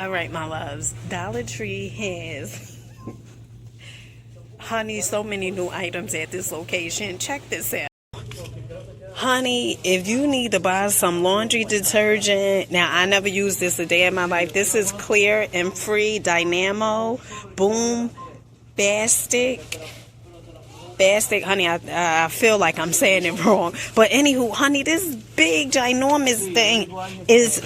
All right, my loves. Dollar Tree has, honey, so many new items at this location. Check this out. Honey, if you need to buy some laundry detergent, now I never used this a day in my life. This is Clear and Free Dynamo Boom Bastic. Honey, I feel like I'm saying it wrong. But anywho, honey, this big, ginormous thing is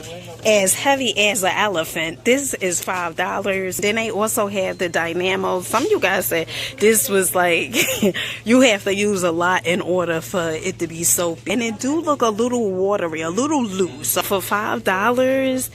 as heavy as an elephant. This is $5. Then they also have the Dynamo. Some of you guys said this was like, you have to use a lot in order for it to be soapy. And it do look a little watery, a little loose. So for $5,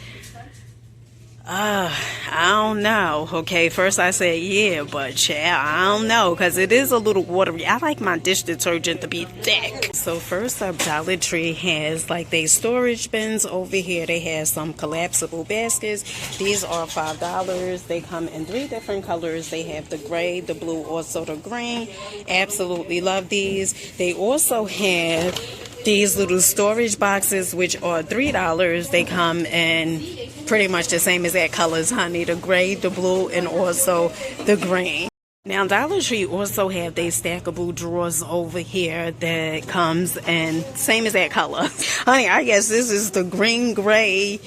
I don't know. Okay, first I said yeah, but child, I don't know, because it is a little watery. I like my dish detergent to be thick. So first up, Dollar Tree has like they storage bins over here. They have some collapsible baskets. These are $5. They come in 3 different colors. They have the gray, the blue, also the green. Absolutely love these. They also have these little storage boxes, which are $3. They come in pretty much the same exact colors, honey. The gray, the blue, and also the green. Now, Dollar Tree also have they stackable drawers over here that comes in same exact color. Honey, I guess this is the green, gray,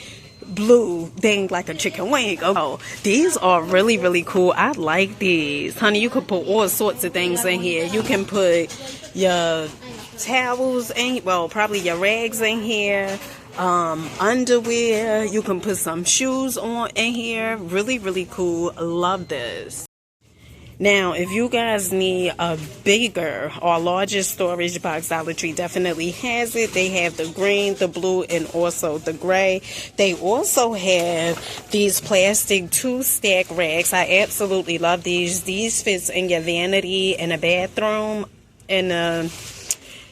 blue thing like a chicken wing. Oh, these are really, really cool. I like these. Honey, you could put all sorts of things in here. You can put your towels in, well, probably your rags in here, underwear. You can put some shoes on in here. Really, really cool. Love this. Now, if you guys need a bigger or larger storage box, Dollar Tree definitely has it. They have the green, the blue, and also the gray. They also have these plastic 2-stack racks. I absolutely love these. These fits in your vanity in a bathroom, in a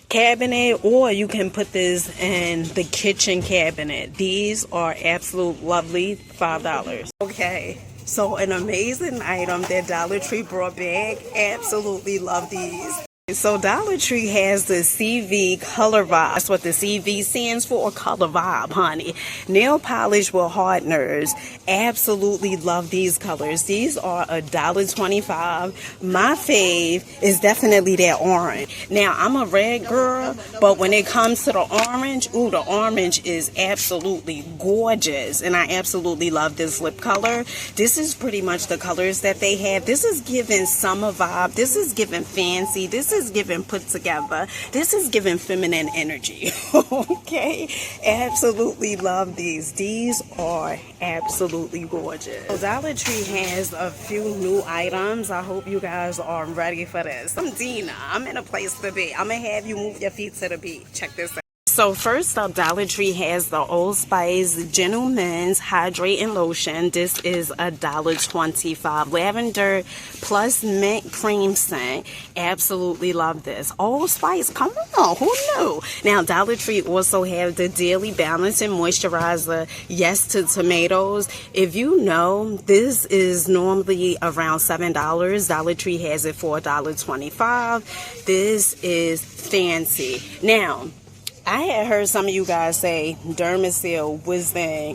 cabinet, or you can put this in the kitchen cabinet. These are absolute lovely. $5. Okay, so an amazing item that Dollar Tree brought back. Absolutely love these. So Dollar Tree has the CV Color Vibe. That's what the CV stands for, Color Vibe, honey. Nail polish with hardeners. Absolutely love these colors. These are $1.25. My fave is definitely that orange. Now, I'm a red girl, but when it comes to the orange, ooh, the orange is absolutely gorgeous. And I absolutely love this lip color. This is pretty much the colors that they have. This is giving summer vibe. This is giving fancy. This is giving put together. This is giving feminine energy. Okay, absolutely love these. These are absolutely gorgeous. So Dollar Tree has a few new items. I hope you guys are ready for this. I'm Dina. I'm in a place to be. I'm gonna have you move your feet to the beat. Check this out. So first up, Dollar Tree has the Old Spice Gentleman's Hydrating Lotion. This is $1.25. Lavender plus mint cream scent. Absolutely love this. Old Spice, come on, who knew? Now, Dollar Tree also have the Daily Balance and Moisturizer Yes to Tomatoes. If you know, this is normally around $7. Dollar Tree has it for $1.25. This is fancy. Now, I had heard some of you guys say Dermasil was the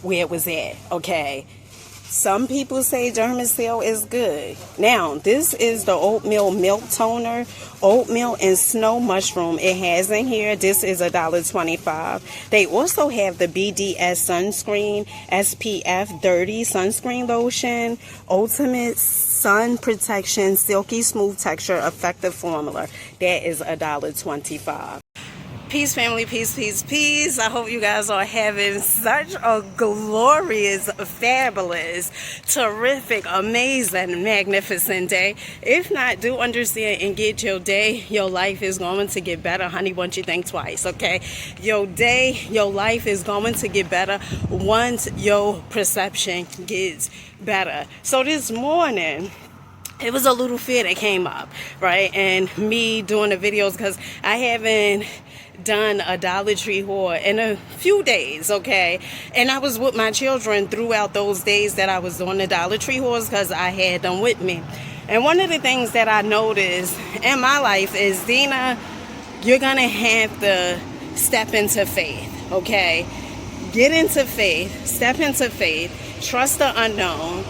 where it was at. Okay, some people say Dermasil is good. Now, this is the oatmeal milk toner, oatmeal and snow mushroom. It has in here. This is $1.25. They also have the BDS sunscreen SPF 30 sunscreen lotion, ultimate sun protection, silky smooth texture, effective formula. That is $1.25. Peace, family, peace, peace, peace. I hope you guys are having such a glorious, fabulous, terrific, amazing, magnificent day. If not, do understand and get your day. Your life is going to get better. Honey, once you think twice, okay? Your day, your life is going to get better once your perception gets better. So this morning, it was a little fear that came up, right? And me doing the videos, because I haven't done a Dollar Tree haul in a few days, okay? And I was with my children throughout those days that I was doing the Dollar Tree hauls because I had them with me. And one of the things that I noticed in my life is, Dina, you're gonna have to step into faith, okay? Get into faith, step into faith, trust the unknown.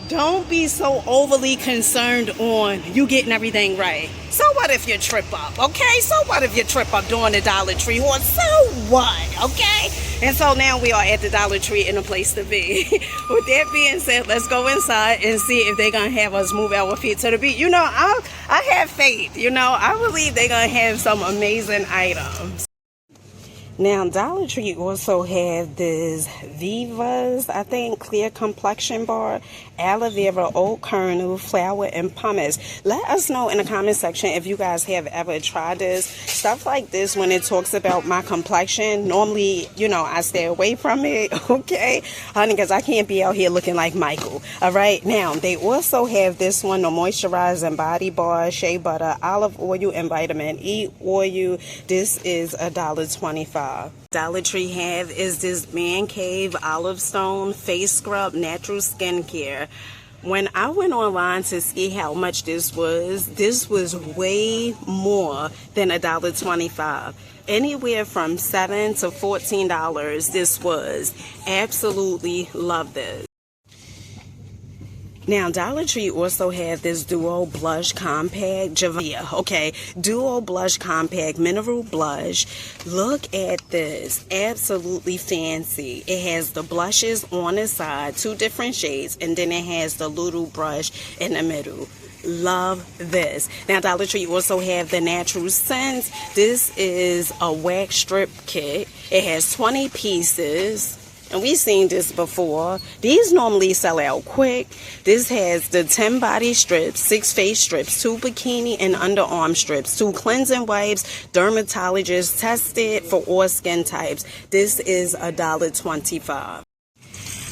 Don't be so overly concerned on you getting everything right. So what if you trip up, okay? So what if you trip up during the Dollar Tree haul? So what, okay? And so now we are at the Dollar Tree in a place to be. With that being said, let's go inside and see if they're going to have us move our feet to the beat. You know, I have faith. You know, I believe they're going to have some amazing items. Now, Dollar Tree also have this Viva's, I think, clear complexion bar, aloe vera, oat kernel, flour, and pumice. Let us know in the comment section if you guys have ever tried this. Stuff like this, when it talks about my complexion, normally, you know, I stay away from it, okay? Honey, because I can't be out here looking like Michael, all right? Now, they also have this one, the moisturizing body bar, shea butter, olive oil, and vitamin E oil. This is $1.25. Dollar Tree have is this Man Cave Olive Stone Face Scrub Natural Skincare. When I went online to see how much this was way more than $1.25. Anywhere from $7 to $14 this was. Absolutely love this. Now, Dollar Tree also have this Duo Blush Compact, okay, Duo Blush Compact Mineral Blush. Look at this, absolutely fancy. It has the blushes on the side, 2 different shades, and then it has the little brush in the middle. Love this. Now, Dollar Tree also have the natural scents. This is a wax strip kit. It has 20 pieces. And we've seen this before. These normally sell out quick. This has the 10 body strips, 6 face strips, 2 bikini and underarm strips, 2 cleansing wipes, dermatologist tested for all skin types. This is $1.25.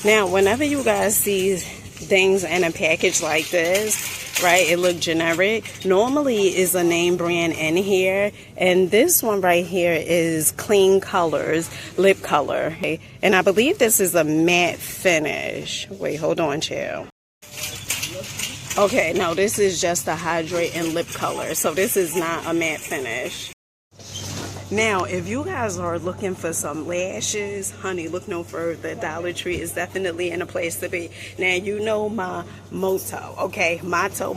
Now, whenever you guys see things in a package like this, right, it look generic, normally is a name brand in here, and this one right here is Clean Colors lip color, okay? And I believe this is a matte finish. Wait, hold on, chill. Okay, no, this is just a hydrating lip color, so this is not a matte finish. Now, if you guys are looking for some lashes, honey, look no further. Dollar Tree is definitely in a place to be. Now, you know my motto, okay? Motto.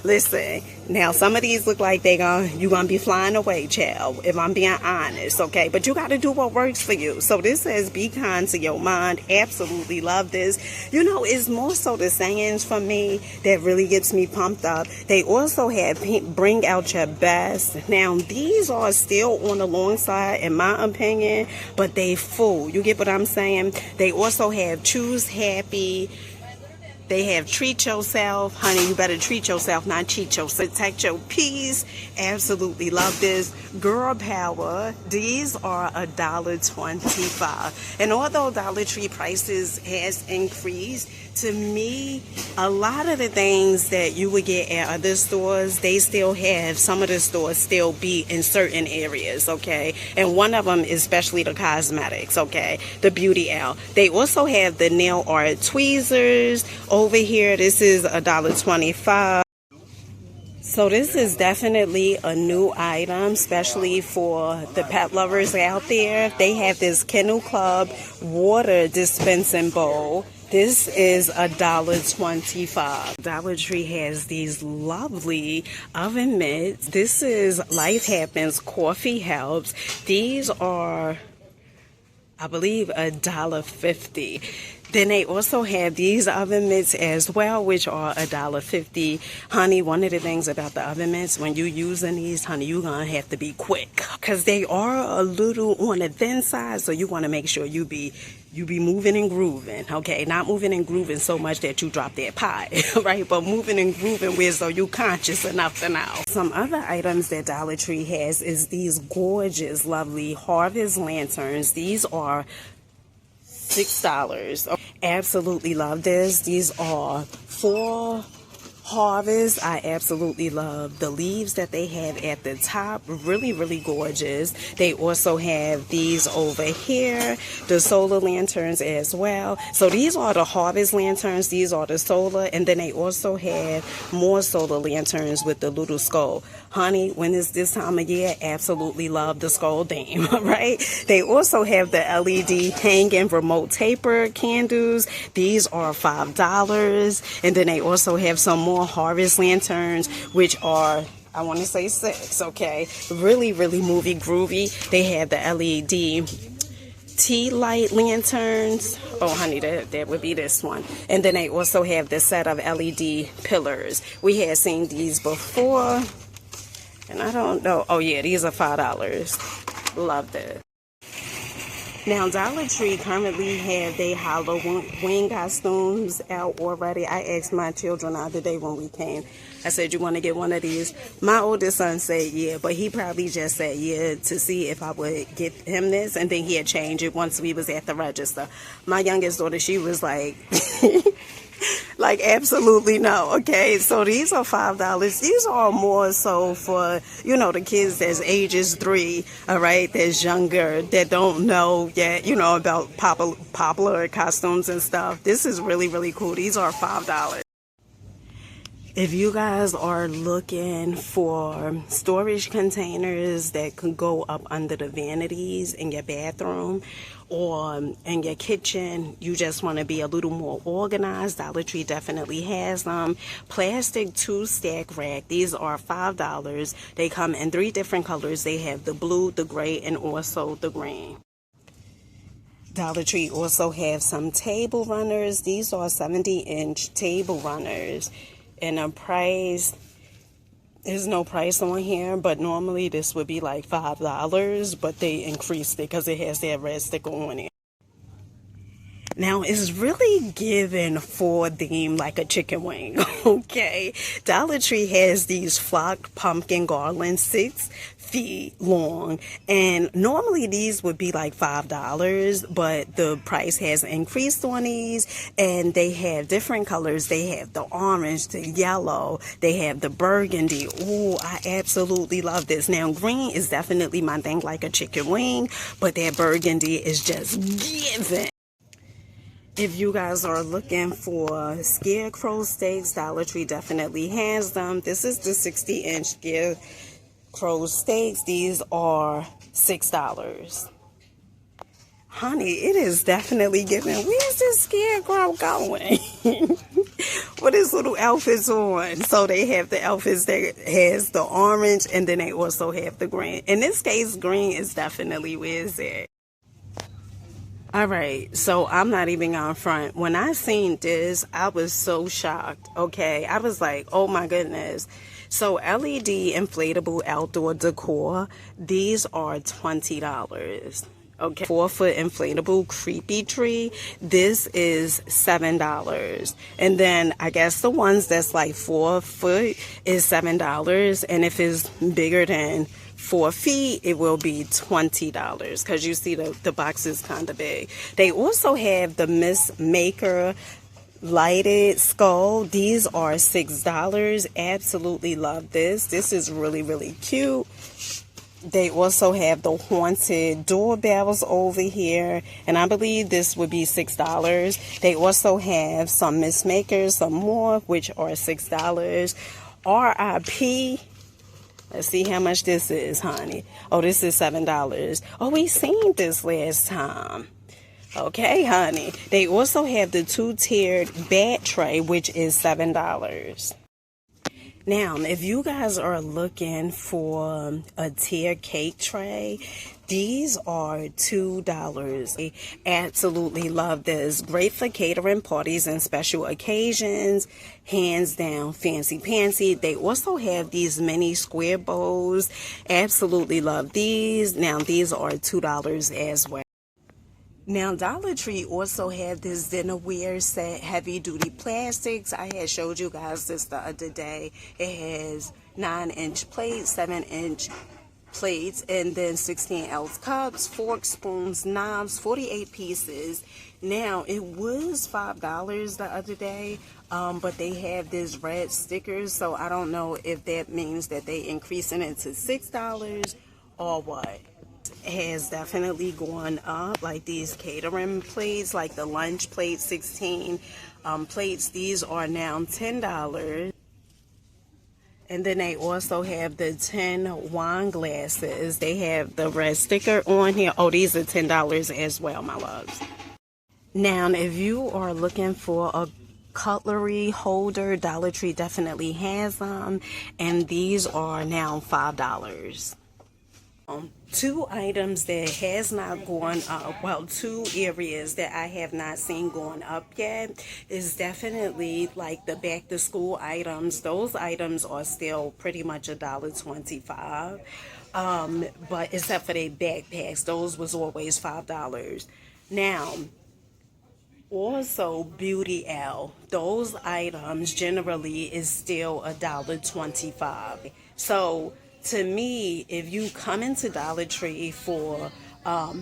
Listen, now some of these look like you're gonna be flying away, child, if I'm being honest, okay? But you gotta do what works for you. So this says be kind to your mind. Absolutely love this. You know, it's more so the sayings for me that really gets me pumped up. They also have bring out your best. Now, these are still on the long side, in my opinion, but they full. You get what I'm saying? They also have choose happy. They have treat yourself. Honey, you better treat yourself, not cheat yourself. Protect your peace. Absolutely love this. Girl power. These are $1.25. And although Dollar Tree prices has increased, to me, a lot of the things that you would get at other stores, they still have, some of the stores still be in certain areas, okay? And one of them is especially the cosmetics, okay? The beauty aisle. They also have the nail art tweezers over here. This is $1.25. So this is definitely a new item, especially for the pet lovers out there. They have this Kennel Club water dispensing bowl. This is $1.25. Dollar Tree has these lovely oven mitts. This is Life Happens Coffee Helps. These are, I believe, $1.50. Then they also have these oven mitts as well, which are $1.50. Honey, one of the things about the oven mitts, when you're using these, honey, you're going to have to be quick because they are a little on the thin side, so you want to make sure you be moving and grooving, okay? Not moving and grooving so much that you drop that pie, right? But moving and grooving where so you conscious enough to know. Some other items that Dollar Tree has is these gorgeous, lovely harvest lanterns. These are $6. Absolutely love this. These are 4 Harvest, I absolutely love the leaves that they have at the top. Really, really gorgeous. They also have these over here, the solar lanterns as well. So these are the Harvest lanterns. These are the solar. And then they also have more solar lanterns with the little skull. Honey, when it's this time of year, absolutely love the skull theme, right? They also have the LED hanging remote taper candles. These are $5. And then they also have some more Harvest lanterns, which are, I want to say 6, okay? Really, really movie groovy. They have the LED tea light lanterns. Oh, honey, that would be this one. And then they also have the set of LED pillars. We had seen these before, and I don't know. Oh, yeah, these are $5. Love that. Now, Dollar Tree currently have their Halloween costumes out already. I asked my children the other day when we came. I said, you want to get one of these? My oldest son said, yeah, but he probably just said, yeah, to see if I would get him this. And then he had changed it once we was at the register. My youngest daughter, she was like... like, absolutely no, okay? So these are $5. These are more so for, you know, the kids that's ages 3, all right, that's younger, that don't know yet, you know, about popular costumes and stuff. This is really, really cool. These are $5. If you guys are looking for storage containers that can go up under the vanities in your bathroom or in your kitchen, you just want to be a little more organized, Dollar Tree definitely has them. Plastic 2-stack rack. These are $5. They come in 3 different colors. They have the blue, the gray, and also the green. Dollar Tree also have some table runners. These are 70-inch table runners. And the price, there's no price on here, but normally this would be like $5, but they increased it because it has that red sticker on it. Now, it's really given for theme like a chicken wing, okay? Dollar Tree has these flocked pumpkin garlands, 6 feet long, and normally these would be like $5, but the price has increased on these, and they have different colors. They have the orange, the yellow, they have the burgundy. Oh, I absolutely love this. Now, green is definitely my thing, like a chicken wing, but that burgundy is just given. If you guys are looking for scarecrow steaks, Dollar Tree definitely has them. This is the 60-inch scarecrow steaks. These are $6. Honey, it is definitely giving. Where's this scarecrow going? With his little outfits on. So they have the outfits that has the orange, and then they also have the green. In this case, green is definitely where it's at. All right, so I'm not even on front. When I seen this, I was so shocked, okay? I was like, oh my goodness. So LED inflatable outdoor decor, these are $20. Okay, 4-foot inflatable creepy tree, this is $7. And then I guess the ones that's like 4 foot is $7. And if it's bigger than 4 feet, it will be $20 because you see the box is kind of big. They also have the Miss Maker lighted skull. These are $6. Absolutely love this. This is really, really cute. They also have the haunted doorbells over here, and I believe this would be $6. They also have some Miss Makers, some more, which are $6. RIP. Let's see how much this is, honey. Oh, this is $7. Oh, we seen this last time. Okay, honey. They also have the 2-tiered bat tray, which is $7. Now, if you guys are looking for a tier cake tray, these are $2. I absolutely love this. Great for catering parties and special occasions. Hands down, fancy pantsy. They also have these mini square bowls. Absolutely love these. Now, these are $2 as well. Now, Dollar Tree also had this dinnerware set, heavy duty plastics. I had showed you guys this the other day. It has 9-inch plates, 7-inch plates, and then 16-ounce cups, forks, spoons, knives, 48 pieces. Now, it was $5 the other day, but they have this red stickers, so I don't know if that means that they increasing it to $6 or what. Has definitely gone up, like these catering plates, like the lunch plate 16 plates, these are now $10. And then they also have the 10 wine glasses. They have the red sticker on here. Oh, these are $10 as well, my loves. Now, if you are looking for a cutlery holder, Dollar Tree definitely has them, and these are now $5. Two items that has not gone up, well, two areas that I have not seen going up yet is definitely like the back to school items. Those items are still pretty much $1.25, but except for their backpacks, those was always $5. Now, also Beauty L, those items generally is still $1.25. So to me, if you come into Dollar Tree for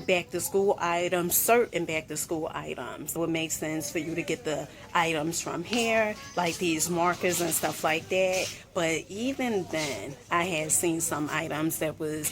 back to school items, certain back to school items, it would make sense for you to get the items from here, like these markers and stuff like that. But even then, I had seen some items that was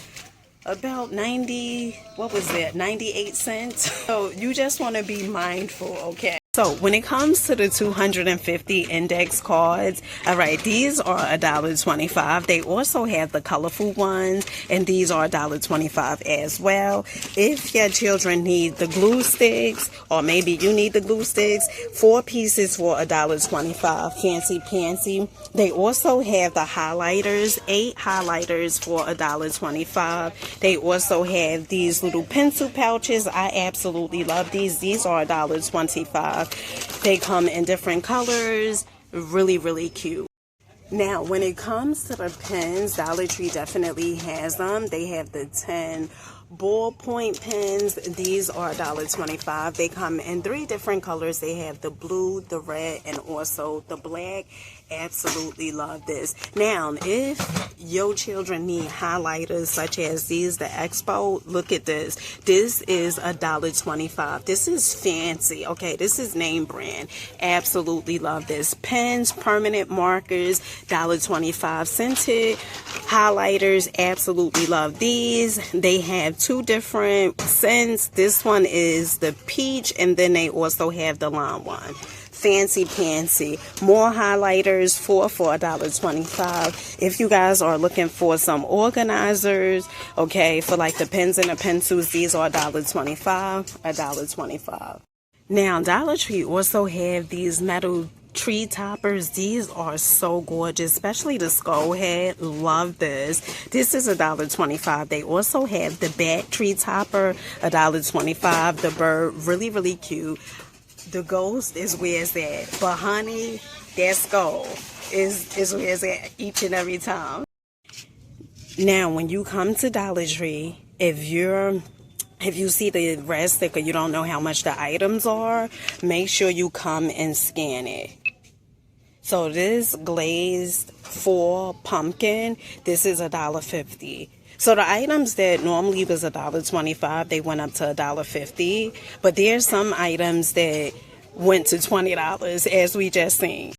about 98 cents. So you just want to be mindful, okay? So when it comes to the 250 index cards, all right, these are $1.25. They also have the colorful ones, and these are $1.25 as well. If your children need the glue sticks, or maybe you need the glue sticks, 4 pieces for $1.25. Fancy pantsy. They also have the highlighters, 8 highlighters for $1.25. They also have these little pencil pouches. I absolutely love these. These are $1.25. They come in different colors. Really, really cute. Now, when it comes to the pens, Dollar Tree definitely has them. They have the 10 ballpoint pens. These are $1.25. They come in 3 different colors. They have the blue, the red, and also the black. Absolutely love this. Now, if your children need highlighters such as these, the Expo, look at this. This is $1.25. This is fancy. Okay, this is name brand. Absolutely love this. Pens, permanent markers, $1.25. Scented highlighters. Absolutely love these. They have 2 different scents. This one is the peach, and then they also have the lime one. Fancy pantsy. More highlighters, 4 for $1.25. If you guys are looking for some organizers, okay, for like the pens and the pencils, these are $1.25. $1.25. Now, Dollar Tree also have these metal tree toppers. These are so gorgeous, especially the skull head. Love this. This is $1.25. They also have the bat tree topper, $1.25. The bird, really, really cute. The ghost is where it's at, but honey, that skull is where it's at each and every time. Now, when you come to Dollar Tree, if you see the red sticker, you don't know how much the items are, make sure you come and scan it. So this glazed 4 pumpkin, this is $1.50. So the items that normally was $1.25, they went up to $1.50. But there's some items that went to $20, as we just seen.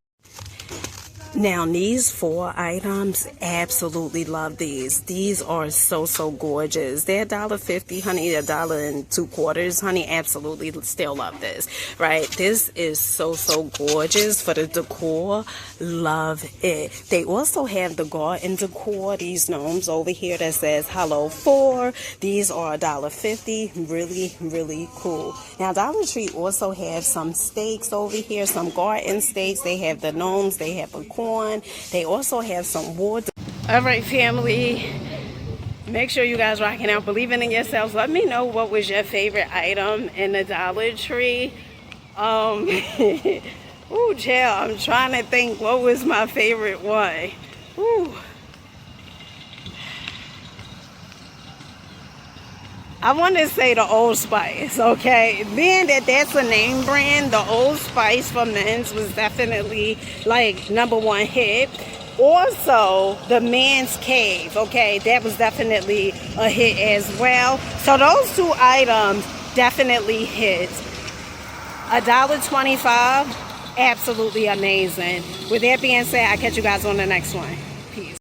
Now, these 4 items, absolutely love these. These are so, so gorgeous. They're $1.50, honey, $1.25, honey. Absolutely still love this, right? This is so, so gorgeous for the decor. Love it. They also have the garden decor, these gnomes over here that says Hello 4. These are $1.50. Really, really cool. Now, Dollar Tree also have some steaks over here, some garden steaks. They have the gnomes. They have a corn. They also have some wood. All right, family, make sure you guys rocking out, believing in yourselves. Let me know what was your favorite item in the Dollar Tree. Ooh, child, I'm trying to think what was my favorite one. Ooh. I want to say the Old Spice, okay? Being that that's a name brand, the Old Spice for men's was definitely like #1 hit. Also, the Man's Cave, okay? That was definitely a hit as well. So those 2 items definitely hit. $1.25. Absolutely amazing. With that being said, I'll catch you guys on the next one.